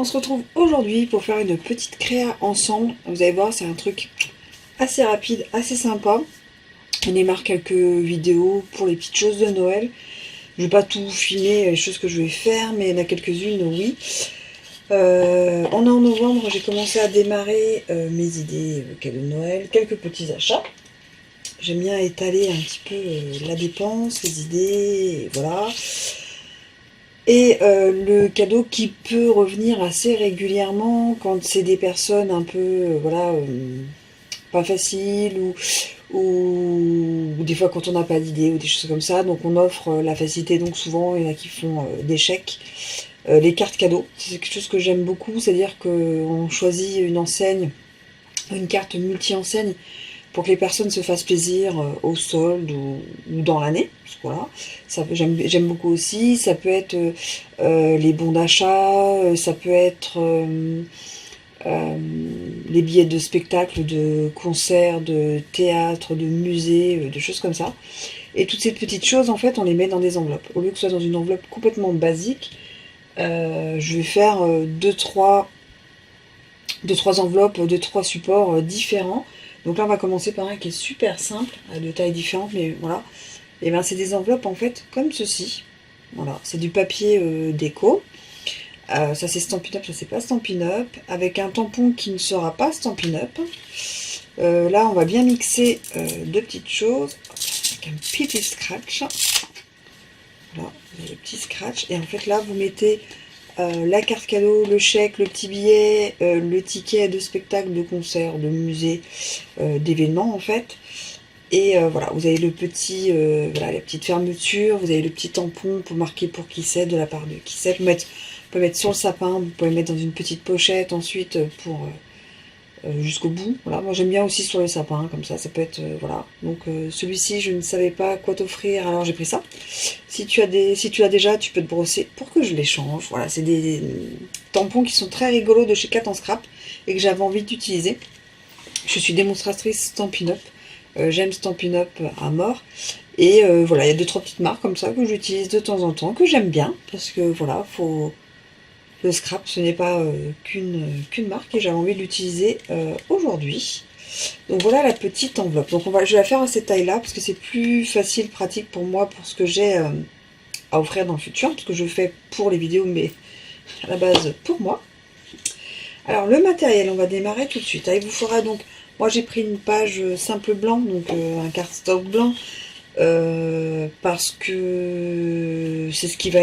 On se retrouve aujourd'hui pour faire une petite créa ensemble. Vous allez voir, c'est un truc assez rapide, assez sympa. On démarre quelques vidéos pour les petites choses de Noël. Je ne vais pas tout filmer les choses que je vais faire, mais il y en a quelques-unes, oui. On est en novembre, j'ai commencé à démarrer mes idées cadeaux de Noël, quelques petits achats. J'aime bien étaler un petit peu la dépense, les idées, et voilà. Et le cadeau qui peut revenir assez régulièrement quand c'est des personnes un peu, voilà, pas faciles ou des fois quand on n'a pas d'idée ou des choses comme ça. Donc on offre la facilité, donc souvent il y en a qui font des chèques. Les cartes cadeaux, c'est quelque chose que j'aime beaucoup, c'est-à-dire qu'on choisit une enseigne, une carte multi-enseigne pour que les personnes se fassent plaisir au solde ou dans l'année. Voilà, j'aime beaucoup aussi. Ça peut être les bons d'achat, ça peut être les billets de spectacle, de concerts, de théâtre, de musées, de choses comme ça. Et toutes ces petites choses, en fait, on les met dans des enveloppes. Au lieu que ce soit dans une enveloppe complètement basique, je vais faire deux, trois enveloppes, deux, trois supports différents. Donc là, on va commencer par un qui est super simple, de taille différente, mais voilà. Et bien, c'est des enveloppes en fait comme ceci. Voilà, c'est du papier déco. Ça c'est Stampin' Up, ça c'est pas Stampin' Up. Avec un tampon qui ne sera pas Stampin' Up. Là, on va bien mixer deux petites choses. Avec un petit scratch. Voilà, vous avez le petit scratch. Et en fait, là, vous mettez la carte cadeau, le chèque, le petit billet, le ticket de spectacle, de concert, de musée, d'événement en fait. Et voilà, vous avez le petit, voilà, la petite fermeture, vous avez le petit tampon pour marquer pour qui c'est, de la part de qui c'est. Vous pouvez mettre sur le sapin, vous pouvez mettre dans une petite pochette ensuite pour jusqu'au bout. Voilà, moi j'aime bien aussi sur le sapin, comme ça peut être, voilà. Donc celui-ci, je ne savais pas quoi t'offrir, alors j'ai pris ça. Si tu l'as déjà, tu peux te brosser pour que je les change. Voilà, c'est des tampons qui sont très rigolos de chez Cat en Scrap et que j'avais envie d'utiliser. Je suis démonstratrice Stampin' Up. J'aime Stampin' Up à mort. Et voilà, il y a deux, trois petites marques comme ça que j'utilise de temps en temps, que j'aime bien. Parce que voilà, le scrap, ce n'est pas qu'une marque et j'avais envie de l'utiliser aujourd'hui. Donc voilà la petite enveloppe. Donc je vais la faire à cette taille-là parce que c'est plus facile, pratique pour moi, pour ce que j'ai à offrir dans le futur. Parce que je fais pour les vidéos, mais à la base pour moi. Alors le matériel, on va démarrer tout de suite. Il vous faudra donc, moi j'ai pris une page simple blanc, donc un cardstock blanc, parce que c'est ce qui va...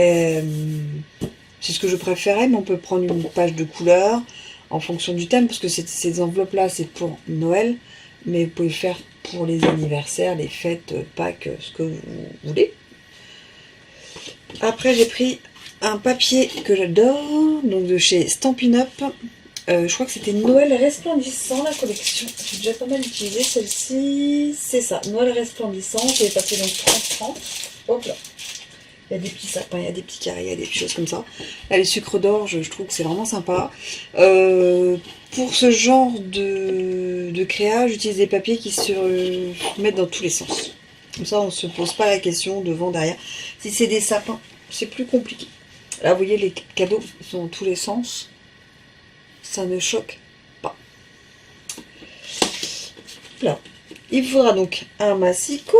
c'est ce que je préférais, mais on peut prendre une page de couleur en fonction du thème, parce que ces enveloppes-là, c'est pour Noël, mais vous pouvez faire pour les anniversaires, les fêtes, Pâques, ce que vous voulez. Après, j'ai pris un papier que j'adore, donc de chez Stampin' Up. Je crois que c'était Noël resplendissant, la collection. J'ai déjà pas mal utilisé celle-ci. C'est ça, Noël resplendissant. J'ai passé donc 30-30. Hop là. Il y a des petits sapins, il y a des petits carrés, il y a des choses comme ça. Là, les sucres d'orge, je trouve que c'est vraiment sympa. Pour ce genre de créa, j'utilise des papiers qui se mettent dans tous les sens. Comme ça, on ne se pose pas la question devant, derrière. Si c'est des sapins, c'est plus compliqué. Là, vous voyez, les cadeaux sont dans tous les sens. Ça ne choque pas. Là, il faudra donc un massicot,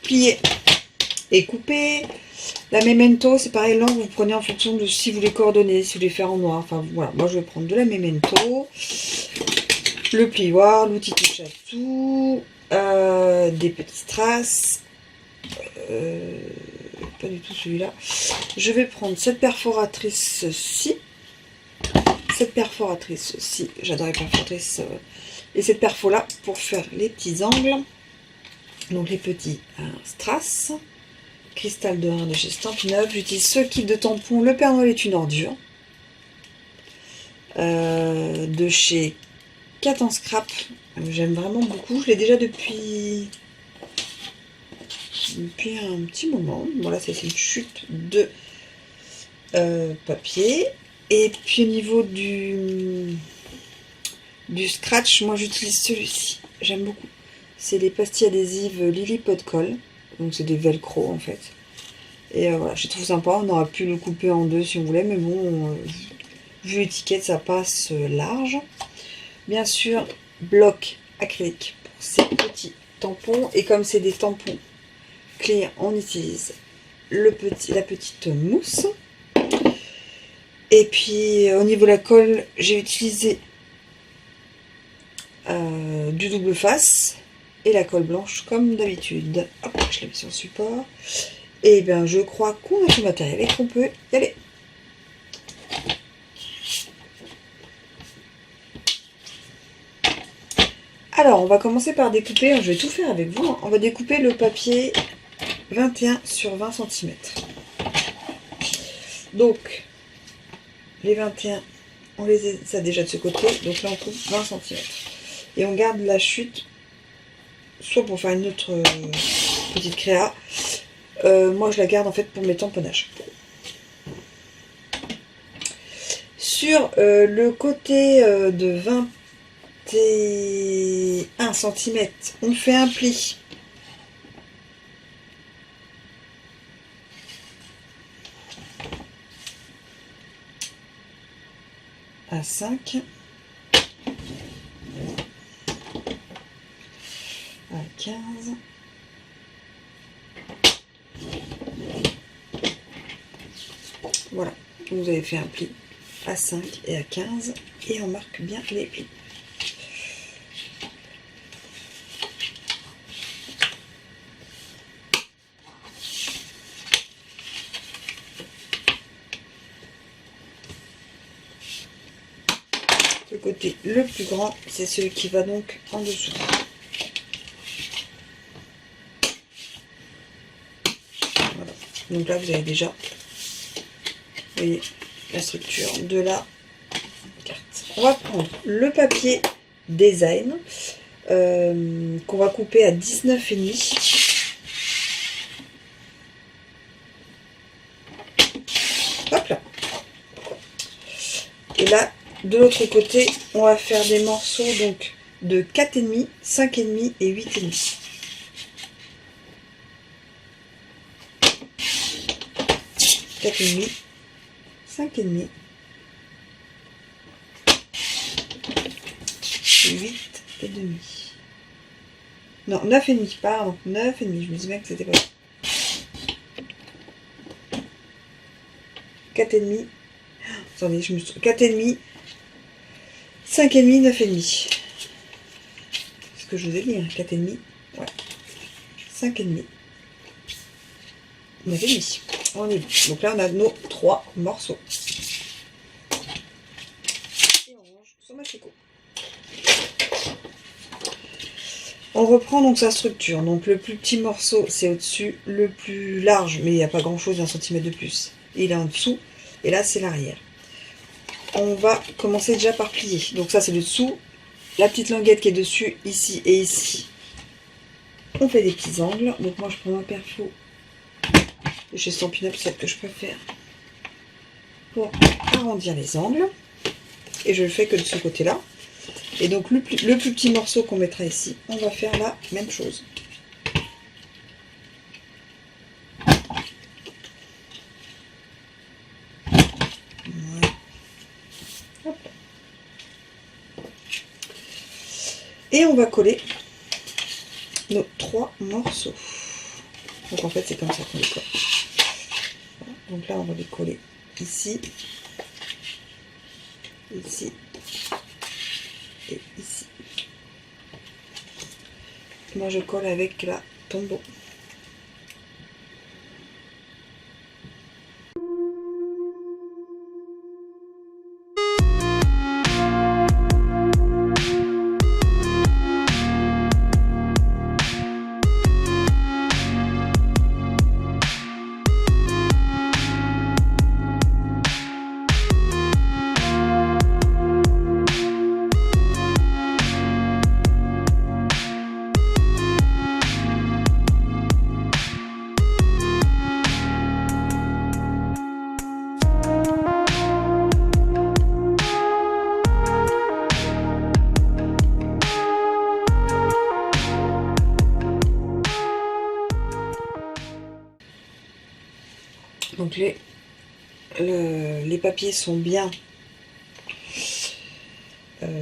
plié et coupé. La memento, c'est pareil, l'encre, vous prenez en fonction de si vous les coordonnez, si vous voulez faire en noir. Enfin, voilà, moi je vais prendre de la memento, le plioir, l'outil touche à tout, des petites strass, pas du tout celui-là. Je vais prendre cette perforatrice-ci. Cette perforatrice-ci, j'adore les perforatrices. Et cette perfo-là pour faire les petits angles. Donc les petits strass. Cristal de Rhin de chez Stampin' Up. J'utilise ce kit de tampons. Le Père Noël est une ordure. De chez Cat en Scrap. J'aime vraiment beaucoup. Je l'ai déjà depuis un petit moment. Voilà, c'est une chute de papier. Et puis au niveau du scratch, moi j'utilise celui-ci. J'aime beaucoup. C'est les pastilles adhésives Lily Pot de Colle. Donc c'est des velcro en fait. Et voilà, je trouve sympa. On aurait pu le couper en deux si on voulait, mais bon, Vu l'étiquette, ça passe large. Bien sûr, bloc acrylique pour ces petits tampons. Et comme c'est des tampons clear, on utilise la petite mousse. Et puis au niveau de la colle, j'ai utilisé du double face et la colle blanche comme d'habitude. Hop, je la mets sur le support. Et bien je crois qu'on a tout le matériel et qu'on peut y aller. Alors on va commencer par découper, je vais tout faire avec vous. On va découper le papier 21 sur 20 cm. Donc les 21, on les a ça déjà de ce côté, donc là on coupe 20 cm. Et on garde la chute, soit pour faire une autre petite créa. Moi je la garde en fait pour mes tamponnages. Sur le côté de 21 cm, on fait un pli. À 5. À 15. Voilà, vous avez fait un pli à 5 et à 15 et on marque bien les plis. Le côté le plus grand, c'est celui qui va donc en dessous. Voilà. Donc là, vous avez déjà, vous voyez, la structure de la carte. On va prendre le papier design qu'on va couper à 19,5. Hop là. Et là, de l'autre côté, on va faire des morceaux donc de 4,5, 5,5 et 8,5. Quatre et demi, 5,5, 8,5. Non, 9,5, pardon, 9,5. Je me disais bien que c'était pas ça. 4,5. Attendez, je me suis... 4,5, 5,5, 9,5. C'est ce que je vous ai dit, hein, 4,5, ouais. 5,5, 9,5. On est bon. Donc là, on a nos 3 morceaux. Et on range sur ma tricot. On reprend donc sa structure. Donc le plus petit morceau, c'est au-dessus. Le plus large, mais il n'y a pas grand-chose, 1 cm de plus. Il est en dessous. Et là, c'est l'arrière. On va commencer déjà par plier. Donc ça, c'est le dessous. La petite languette qui est dessus, ici et ici. On fait des petits angles. Donc moi, je prends ma perfo de chez Stampin' Up, celle que je préfère, pour arrondir les angles. Et je le fais que de ce côté-là. Et donc le plus petit morceau qu'on mettra ici, on va faire la même chose. Voilà. Hop. Et on va coller nos 3 morceaux. Donc en fait c'est comme ça qu'on les colle. Voilà. Donc là on va les coller ici, ici et ici. Moi je colle avec la tombeau. Donc les papiers sont bien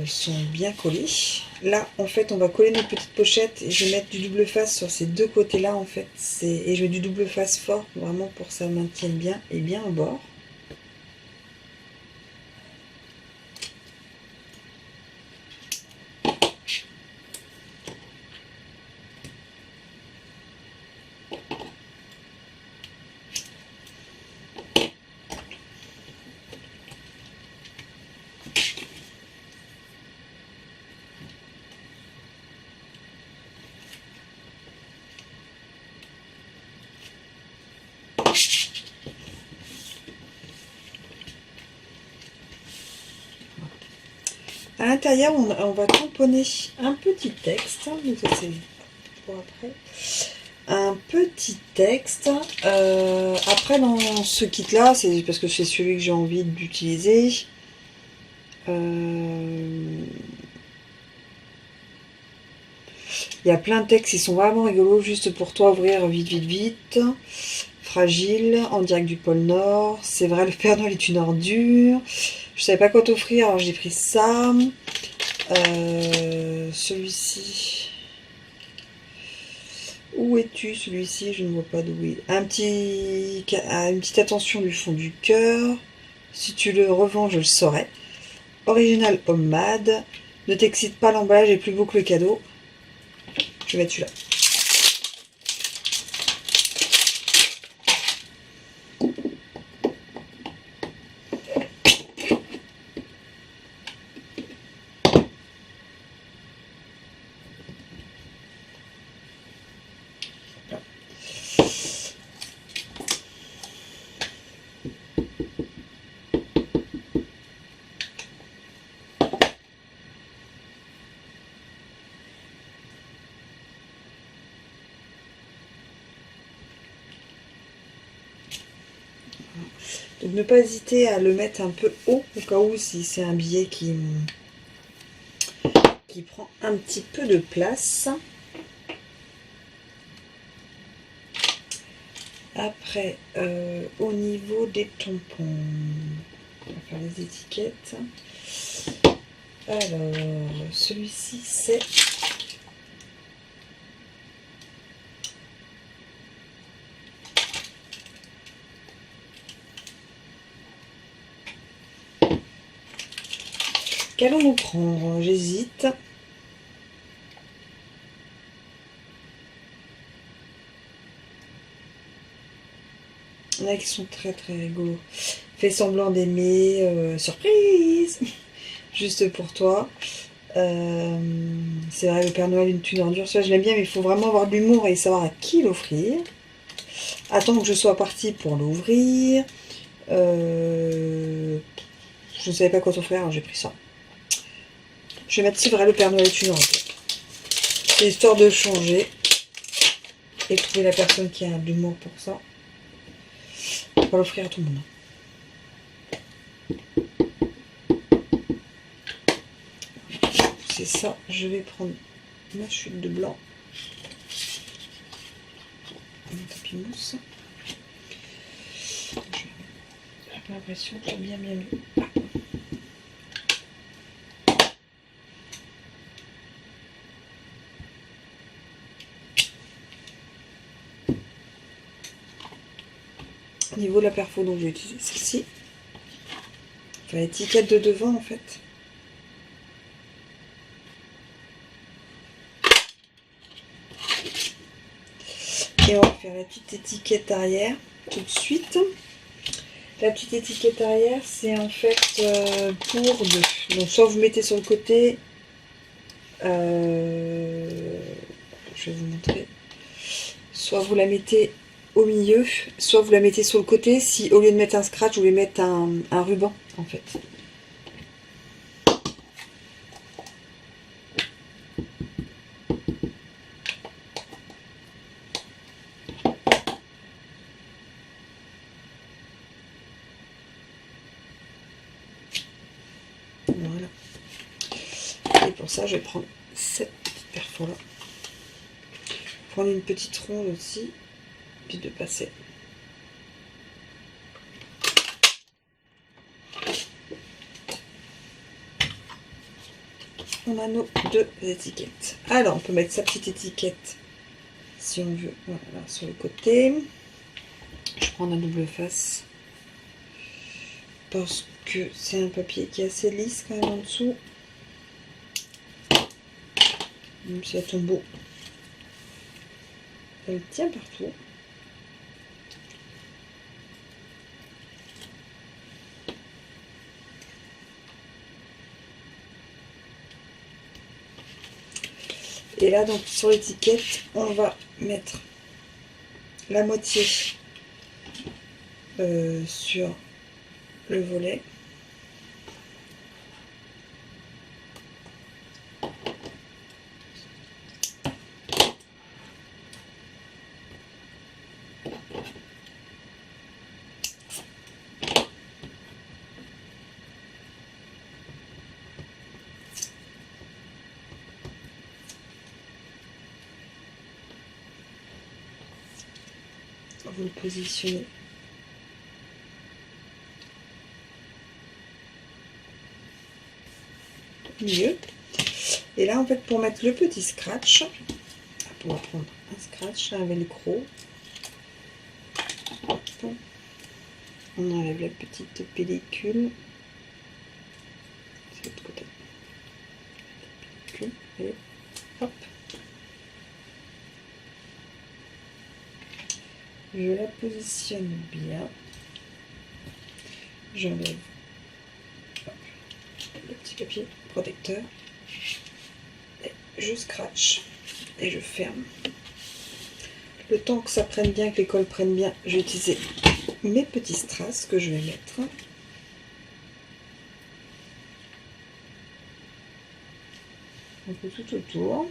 sont bien collés. Là, en fait, on va coller nos petites pochettes et je vais mettre du double face sur ces deux côtés-là, en fait. Et je mets du double face fort, vraiment pour que ça maintienne bien et bien au bord. À l'intérieur, on va tamponner un petit texte, donc ça c'est pour après. Un petit texte. Après, dans ce kit-là, c'est parce que c'est celui que j'ai envie d'utiliser. Il y a plein de textes qui sont vraiment rigolos, juste pour toi, ouvrir vite, vite, vite. Fragile, en direct du pôle Nord. C'est vrai, le Père Noël est une ordure. Je savais pas quoi t'offrir, alors j'ai pris ça. Celui-ci. Où es-tu, celui-ci? Je ne vois pas d'où il est. Une petite attention du fond du cœur. Si tu le revends, je le saurai. Original Homemade. Ne t'excite pas, l'emballage est plus beau que le cadeau. Je vais mettre celui-là. Donc ne pas hésiter à le mettre un peu haut au cas où si c'est un billet qui prend un petit peu de place. Après, au niveau des tampons, on va faire les étiquettes. Alors, celui-ci c'est qu'allons-nous prendre? J'hésite. Il y en a qui sont très très rigolos. Fais semblant d'aimer, surprise, juste pour toi. C'est vrai, le Père Noël une ordure, ça je l'aime bien, mais il faut vraiment avoir de l'humour et savoir à qui l'offrir. Attends que je sois partie pour l'ouvrir. Je ne savais pas quoi t'offrir, alors j'ai pris ça. Je vais mettre, c'est vrai, le Père Noël est une ordure. C'est histoire de changer et trouver la personne qui a de l'humour pour ça. On va l'offrir à tout le monde. C'est ça, je vais prendre ma chute de blanc. Un tapis mousse. J'ai l'impression que j'ai bien mis. Au niveau de la perfo, donc je vais utiliser celle-ci. Enfin, l'étiquette de devant en fait. Et on va faire la petite étiquette arrière tout de suite. La petite étiquette arrière, c'est en fait pour deux. Donc soit vous mettez sur le côté, je vais vous montrer, soit vous la mettez au milieu, soit vous la mettez sur le côté si au lieu de mettre un scratch, vous voulez mettre un ruban en fait. Voilà. Et pour ça, je vais prendre cette petite perfo là. Prendre une petite ronde aussi, puis de passer. on a nos deux étiquettes. Alors, on peut mettre sa petite étiquette si on veut. Voilà, sur le côté. Je prends la double face parce que c'est un papier qui est assez lisse quand même en dessous. Même si elle tombe beau, elle tient partout. Et là, donc, sur l'étiquette, on va mettre la moitié sur le volet. Vous le positionnez au milieu. Et là, en fait, pour mettre le petit scratch, on va prendre un scratch, un velcro. On enlève la petite pellicule. C'est l'autre côté. Et hop. Je la positionne bien. J'enlève le petit papier protecteur. Et je scratch et je ferme. Le temps que ça prenne bien, que les cols prennent bien, je vais utiliser mes petits strass que je vais mettre un peu tout autour.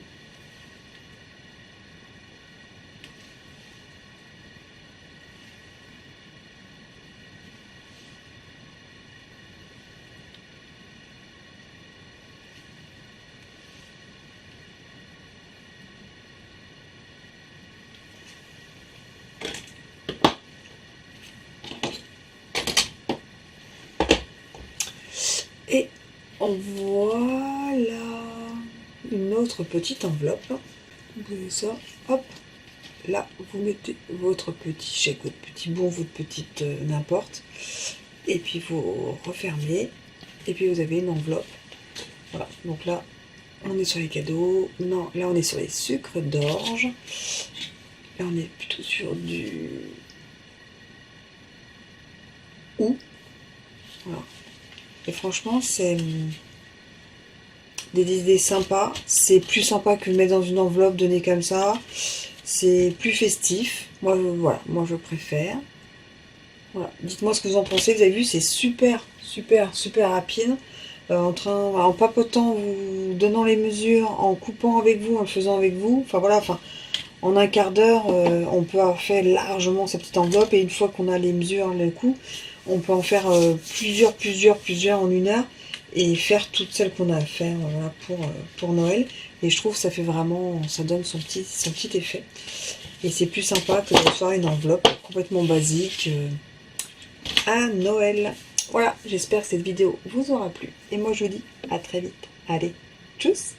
Et voilà une autre petite enveloppe. Vous avez ça, hop, là vous mettez votre petit chèque, votre petit bon, votre petite n'importe, et puis vous refermez, et puis vous avez une enveloppe. Voilà, donc là on est sur les cadeaux, non, là on est sur les sucres d'orge, là on est plutôt sur du ou. Voilà. Et franchement, c'est des idées sympas. C'est plus sympa que de mettre dans une enveloppe donnée comme ça. C'est plus festif. Moi, voilà, moi je préfère. Voilà. Dites-moi ce que vous en pensez. Vous avez vu, c'est super, super, super rapide. En papotant, vous donnant les mesures, en coupant avec vous, en le faisant avec vous. Enfin voilà, en un quart d'heure, on peut avoir fait largement sa petite enveloppe. Et une fois qu'on a les mesures, le coup, on peut en faire plusieurs en une heure. Et faire toutes celles qu'on a à faire voilà, pour Noël. Et je trouve que ça fait vraiment, ça donne son petit effet. Et c'est plus sympa que de faire une enveloppe complètement basique à Noël. Voilà, j'espère que cette vidéo vous aura plu. Et moi je vous dis à très vite. Allez, tchuss!